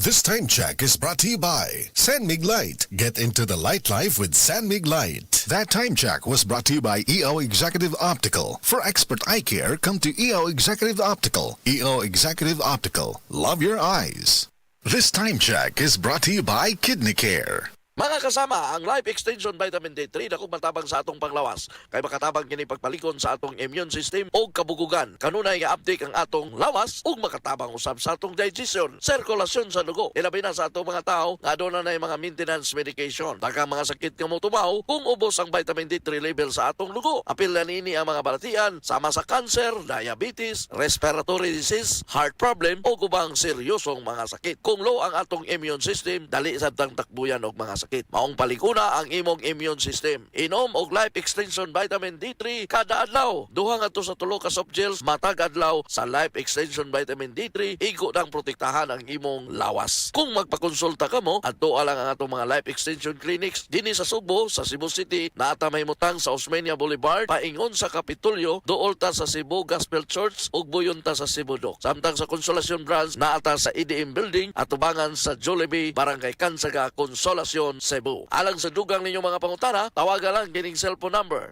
This time check is brought to you by San Mig Light. Get into the light life with San Mig Light. That time check was brought to you by EO Executive Optical. For expert eye care, come to EO Executive Optical. EO Executive Optical. Love your eyes. This time check is brought to you by Kidney Care. Mga kasama, ang Life Extension Vitamin D3 dako matabang sa atong panglawas. Kay makatabang kini pagpalikon sa atong immune system o kabugugan. Kanunay nga-update ang atong lawas ug makatabang usab sa atong digestion, sirkulasyon sa dugo. Ilabi na sa atong mga tao nga aduna nay mga maintenance medication. Daghang mga sakit nga motumaw kung ubos ang vitamin D3 level sa atong dugo. Apil na nini ang mga balatian sama sa cancer, diabetes, respiratory disease, heart problem o ubang seryosong mga sakit. Kung low ang atong immune system, dali sabtang takbuyan og mga sakit. Maong palikuna ang imong immune system. Inom og Life Extension Vitamin D3 kada adlaw. Duha nga to sa tulo ka soft gels matag adlaw sa Life Extension Vitamin D3 igo nang protektahan ang imong lawas. Kung magpakonsulta ka mo, adto lang ang atong mga Life Extension Clinics dinhi sa Subo, sa Cebu City, naata may mutang sa Osmeña Boulevard, paingon sa Kapitolyo, duol ta sa Cebu Gospel Church ug buyon ta sa Cebu Doc. Samtang sa Consolacion Branch naata sa EDM Building at tubangan sa Jollibee, Barangay Kansaga, Consolacion, Cebu. Alang sa dugang ninyong mga pangutana, tawagan lang kining cellphone number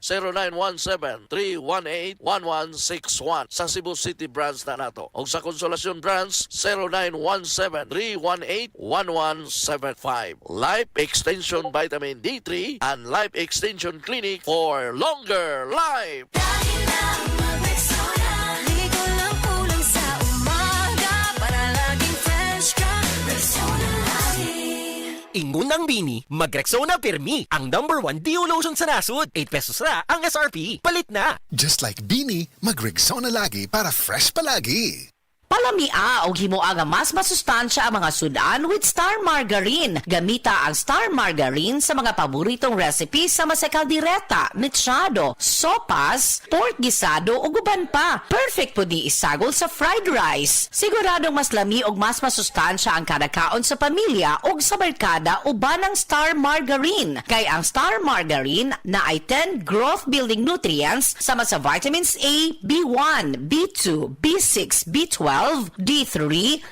0917-318-1161 sa Cebu City Branch na nato. O sa Consolacion Branch 0917-318-1175. Life Extension Vitamin D3 and Life Extension Clinic for longer life. Ingunang bini, mag-Rexona Pirmi, ang #1 Deo lotion sa nasud. 8 pesos na ang SRP. Palit na! Just like Beanie, mag-Rexona lagi para fresh palagi. Palamia o himuang nga mas masustansya ang mga sudan with Star Margarine. Gamita ang Star Margarine sa mga paboritong recipe sa masakaldireta, mechado, sopas, pork gisado o guban pa. Perfect po di isagol sa fried rice. Siguradong mas lami o mas masustansya ang kada kaon sa pamilya o sa barkada uban ng Star Margarine. Kay ang Star Margarine na ay 10 growth building nutrients sama sa vitamins A, B1, B2, B6, B12, D3,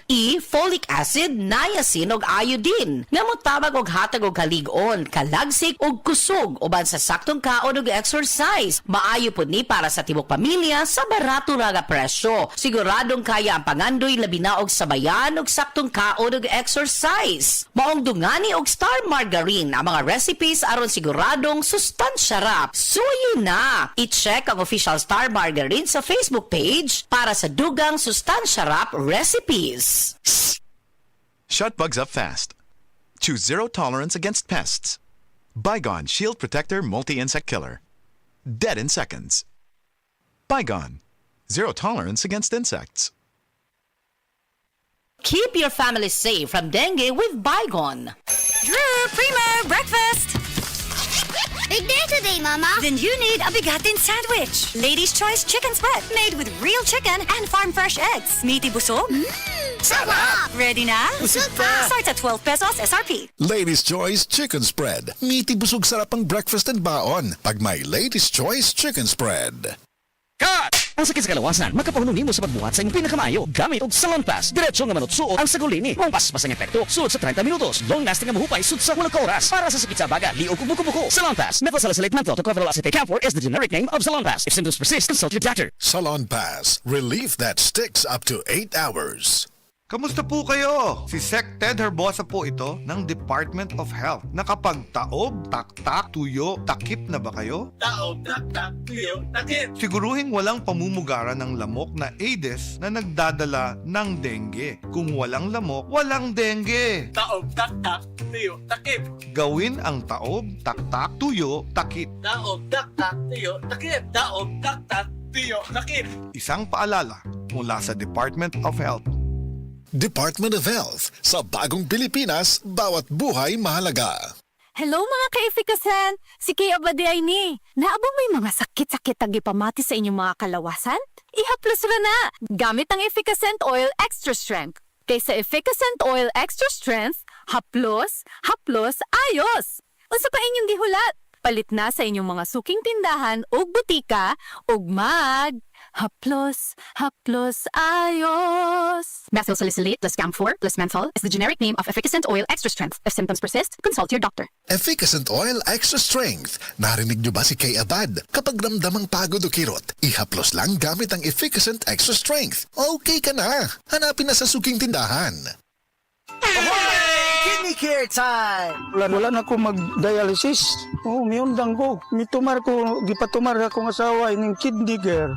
E, folic acid, niacin ug iodine. Namutabag og hatag og kalig-on, kalagsik ug kusog uban sa saktong kaon ug exercise. Maayo pud ni para sa tibok pamilya sa barato ra nga presyo. Siguradong kaya ang pangandoy labi na og sabayan ug saktong kaon ug exercise. Maong dungani og Star Margarine ang mga recipes aron siguradong sustansya ra. Suyo na! I-check ang official Star Margarine sa Facebook page para sa dugang sustansya Sharap recipes. Shut bugs up fast. Choose zero tolerance against pests. Bygone Shield Protector Multi-Insect Killer. Dead in seconds. Bygone. Zero tolerance against insects. Keep your family safe from dengue with Bygone. Drew, Primo, breakfast! Big day today, Mama. Then you need a bigatin sandwich. Lady's Choice Chicken Spread, made with real chicken and farm-fresh eggs. Meaty busog? Sarap! Ready na? Busog pa! Starts at 12 pesos SRP. Ladies' Choice Chicken Spread. Meaty busog sarap ang breakfast and baon pag may Ladies' Choice Chicken Spread. Cut! Ang sakit sa kalawasan, makapahununin mo sa pagbuhat sa iyong pinakamayo. Gamit og Salon Pass. Diretso nga manutsuot ang sagulini. Kung pas ang epekto, suot sa 30 minutos. Long-lasting nga mahupay, suot sa 8 oras. Para sa sakit sa baga, liog ug buko-buko. Salon Pass. Methosalicylate menthol tocopherol acetate camphor is the generic name of Salon Pass. If symptoms persist, consult your doctor. Salon Pass. Relief that sticks up to 8 hours. Kamusta po kayo? Si Sec Ted Herbosa po ito ng Department of Health. Nakapagtaob, taktak, tuyo, takip na ba kayo? Taob, taktak, tuyo, takip. Siguruhing walang pamumugaran ng lamok na Aedes na nagdadala ng dengue. Kung walang lamok, walang dengue. Taob, taktak, tuyo, takip. Gawin ang taob, taktak, tuyo, takip. Taob, taktak, tuyo, takip. Taob, taktak, tuyo, takip. Isang paalala mula sa Department of Health. Department of Health. Sa bagong Pilipinas, bawat buhay mahalaga. Hello mga ka-efficasan! Si Kay Abaday ni. Naabang may mga sakit-sakit ang ipamati sa inyong mga kalawasan? Ihaplos ra na! Gamit ang Efficacent Oil Extra Strength. Kaysa Efficacent Oil Extra Strength, haplos, ayos! Unsa pa inyong gihulat? Palit na sa inyong mga suking tindahan o butika o Haplos, ayos. Methyl salicylate plus camphor plus menthol is the generic name of Efficacent Oil Extra Strength. If symptoms persist, consult your doctor. Efficacent Oil Extra Strength. Narinig niyo ba si Kay Abad? Kapag ramdamang pagod o kirot, ihaplos lang gamit ang Efficacent Extra Strength. Okay ka na. Hanapin na sa suking tindahan. Kidney care time! Wala na ko mag-dialysis. Miundang ko. Mitumar ko, gipatumar akong asawa ining kidney care.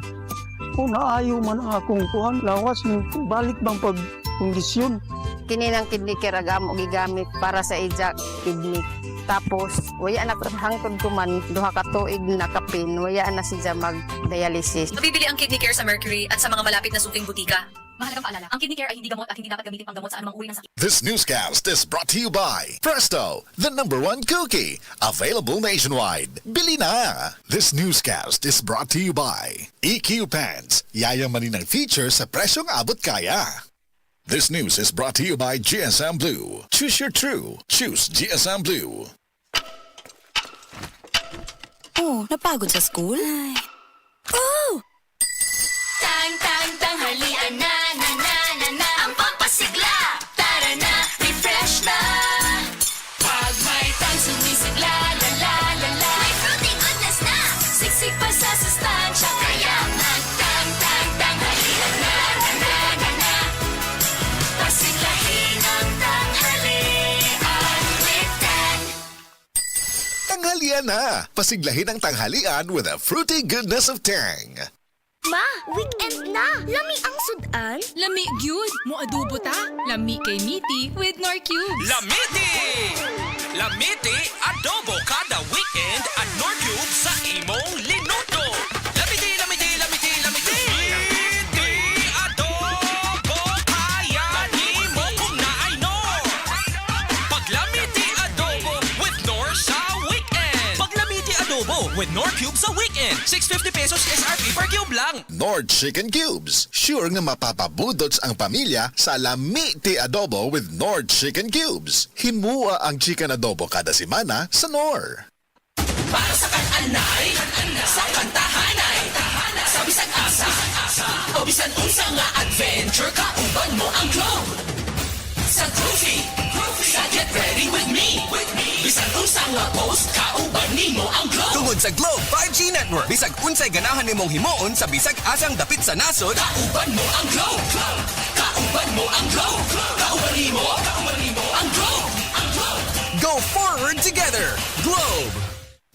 Naayo man ang akong kuhan. Lawas, balik bang pagkondisyon. Kini ng kidney care agam o gigamit para sa ija kidney. Tapos, waya na hangtod ko man, duha ka tuig na kapin, waya na siya mag-dialysis. Mabibili ang Kidney Care sa Mercury at sa mga malapit na suking butika. Mahalagang paalala, ang Kidney Care ay hindi gamot at hindi dapat gamitin panggamot sa anumang uri ng sakit. This newscast is brought to you by Presto, the #1 cookie. Available nationwide. Bili na! This newscast is brought to you by EQ Pants. Yayamanin ng feature sa presyong abot kaya. This news is brought to you by GSM Blue. Choose your true. Choose GSM Blue. Oh, napagod sa school? Oh! Tanghalian na, ang pampasigla! Tara na, refresh na! Pag may sumisigla, may fruity goodness na! Siksik pa sa sustansya, kaya tanghalian na, pasiglahin ang tanghalian with Dan! Tanghalian na! Pasiglahin ang tanghalian with a fruity goodness of Tang. Ma, weekend na. Lami ang sudan. Lami gyud mo adobo ta. Lami kay Miti with Nor Cubes. Lamiti! Adobo kada weekend at Nor Cube sa imong linuto! Lamiti! Adobo! Kaya ni mo kung naay Nor! Paglamiti adobo with Nor sa weekend! Paglamiti adobo with Nor Cube sa weekend! 650 pesos SRP per cube lang! Nord Chicken Cubes. Sure nga mapapabudots ang pamilya sa Lamiti Adobo with Nord Chicken Cubes. Himua ang chicken adobo kada semana sa Nor. Para sa kananay, sa kantahanay, sa bisag asa, o bisan unsa nga adventure, kauban mo ang globe. Sa groovy, sa get ready with me. Bisan unsa nga post, kauban nimo ang globe. Tungod sa Globe 5G Network, bisag unsay ganahan nimong himuon sa bisag asang dapit sa nasod, Kauban mo ang globe. Kauban mo ang globe. Kauban nimo ang globe. go forward together. Globe!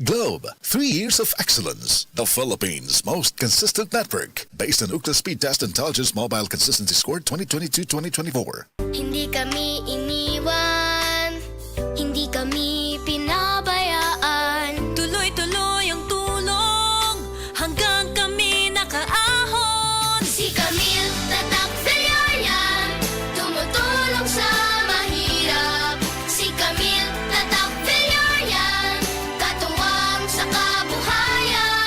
Globe, 3 years of excellence. The Philippines' most consistent network. Based on Ookla Speed Test Intelligence Mobile Consistency Score 2022-2024. Hindi kami iniwan. Hindi kami pinabayaan. Tuloy-tuloy ang tulong hanggang kami nakaahon. Si Camille Tatak Villarreal, tumutulong sa mahirap. Si Camille Tatak Villarreal, katuwang sa kabuhayan.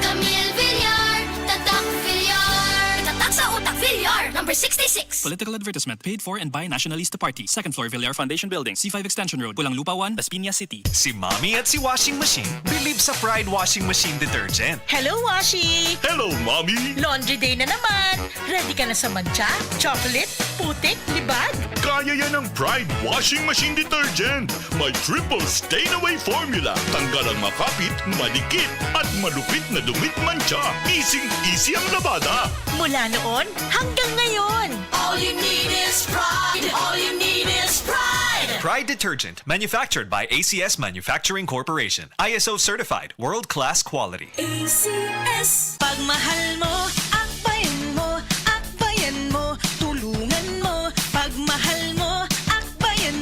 Camille Villar, Tatak Villar. Tatak sa utak Villar, number 66. Political advertisement paid for and by Nationalista Party. Second floor, Villar Foundation Building, C5 Extension Road, Pulang Lupa 1, Las Piñas City. Si Mommy at si Washing Machine believe sa Pride Washing Machine Detergent. Hello, Washi! Hello, Mommy! Laundry day na naman! Ready ka na sa mancha, chocolate, putik, libag? Kaya yan ang Pride Washing Machine Detergent. May triple stain-away formula. Tanggal ang makapit, malikit, at malupit na dumit mancha. Easy ang labada. Mula noon hanggang ngayon. All you need is pride. All you need is pride. Pride Detergent, manufactured by ACS Manufacturing Corporation. ISO certified, world-class quality. ACS. Pagmahal mo, akbayan mo, tulungan mo. Pagmahal mo, akbayan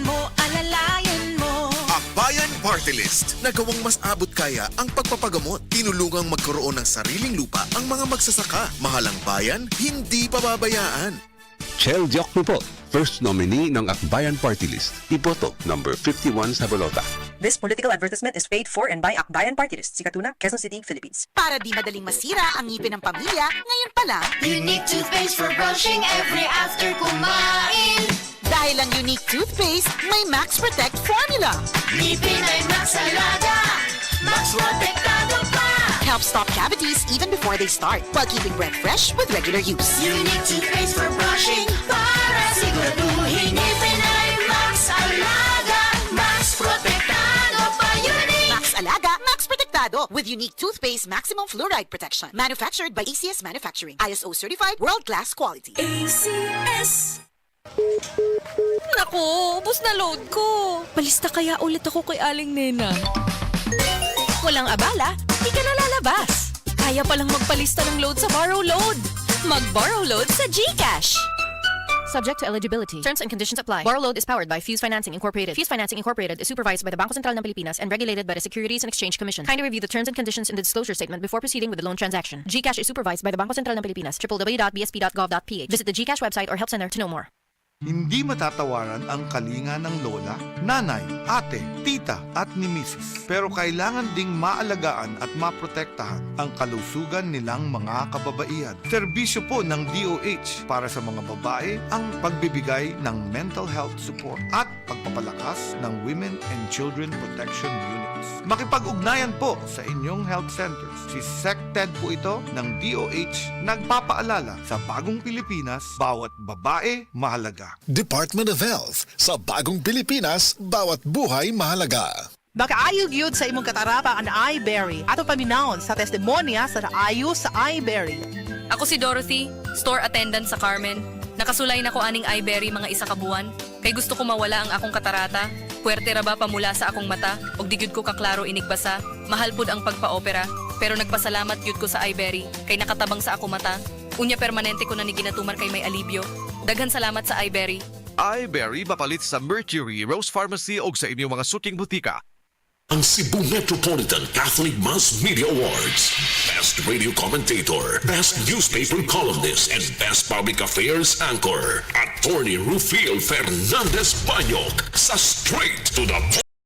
mo, alalayan mo. Akbayan Party List. Nagawang mas abot kaya ang pagpapagamot. Tinulungang magkaroon ng sariling lupa ang mga magsasaka. Mahalang bayan, hindi pababayaan. Chel Diokno po, first nominee ng Akbayan Party List. Iboto, number 51 sa bolota. This political advertisement is paid for and by Akbayan Party List, Sikatuna, Quezon City, Philippines. Para di madaling masira ang ngipin ng pamilya, ngayon pa lang, Unique toothpaste for brushing every after kumain. dahil ang Unique Toothpaste may Max Protect formula. Ngipin ay Max Alaga, Max Protektado pa. helps stop cavities even before they start, while keeping breath fresh with regular use. Unique toothpaste for brushing para siguraduhin ngipin ay Max Alaga, Max Protektado pa Unique. Max Alaga, Max Protektado with unique toothpaste maximum fluoride protection. Manufactured by ACS Manufacturing. ISO certified world-class quality. ACS. Naku, ubos na load ko. Palista kaya ulit ako kay Aling Nena. Walang abala, di ka na lalabas. Kaya palang magpalista ng load sa Borrow Load. Mag-Borrow Load sa GCash. Subject to eligibility. Terms and conditions apply. Borrow Load is powered by Fuse Financing Incorporated. Fuse Financing Incorporated is supervised by the Bangko Sentral ng Pilipinas and regulated by the Securities and Exchange Commission. Kindly review the terms and conditions in the disclosure statement before proceeding with the loan transaction. GCash is supervised by the Bangko Sentral ng Pilipinas. www.bsp.gov.ph. Visit the GCash website or help center to know more. Hindi matatawaran ang kalinga ng lola, nanay, ate, tita at ni misis. Pero kailangan ding maalagaan at maprotektahan ang kalusugan nilang mga kababaihan. Serbisyo po ng DOH para sa mga babae ang pagbibigay ng mental health support at pagpapalakas ng Women and Children Protection Units. Makipag-ugnayan po sa inyong health centers. Si SecTed po ito ng DOH nagpapaalala sa bagong Pilipinas, bawat babae mahalaga. Department of Health. Sa bagong Pilipinas, bawat buhay mahalaga. Baka ayog yun sa imong katarapa ang iBerry. Ato paminahon sa testimonya sa naayo sa iBerry. Ako si Dorothy, store attendant sa Carmen. Nakasulay na ko aning iBerry mga isa ka buwan. Kay gusto ko mawala ang akong katarata. Puwerte ra ba pamula sa akong mata? Og di gyud ko kaklaro inigbasa. Mahal pud ang pagpa-opera. Pero nagpasalamat gyud ko sa iBerry. Kay nakatabang sa akong mata. Unya permanente ko na ni ginatuman kay may alibyo. Daghan salamat sa iBerry. iBerry mapalit sa Mercury, Rose Pharmacy o sa inyong mga suking butika. Ang Cebu Metropolitan Catholic Mass Media Awards. Best Radio Commentator, Best Newspaper Columnist, and Best Public Affairs Anchor. Attorney Rufiel Fernandez Banyok sa Straight to the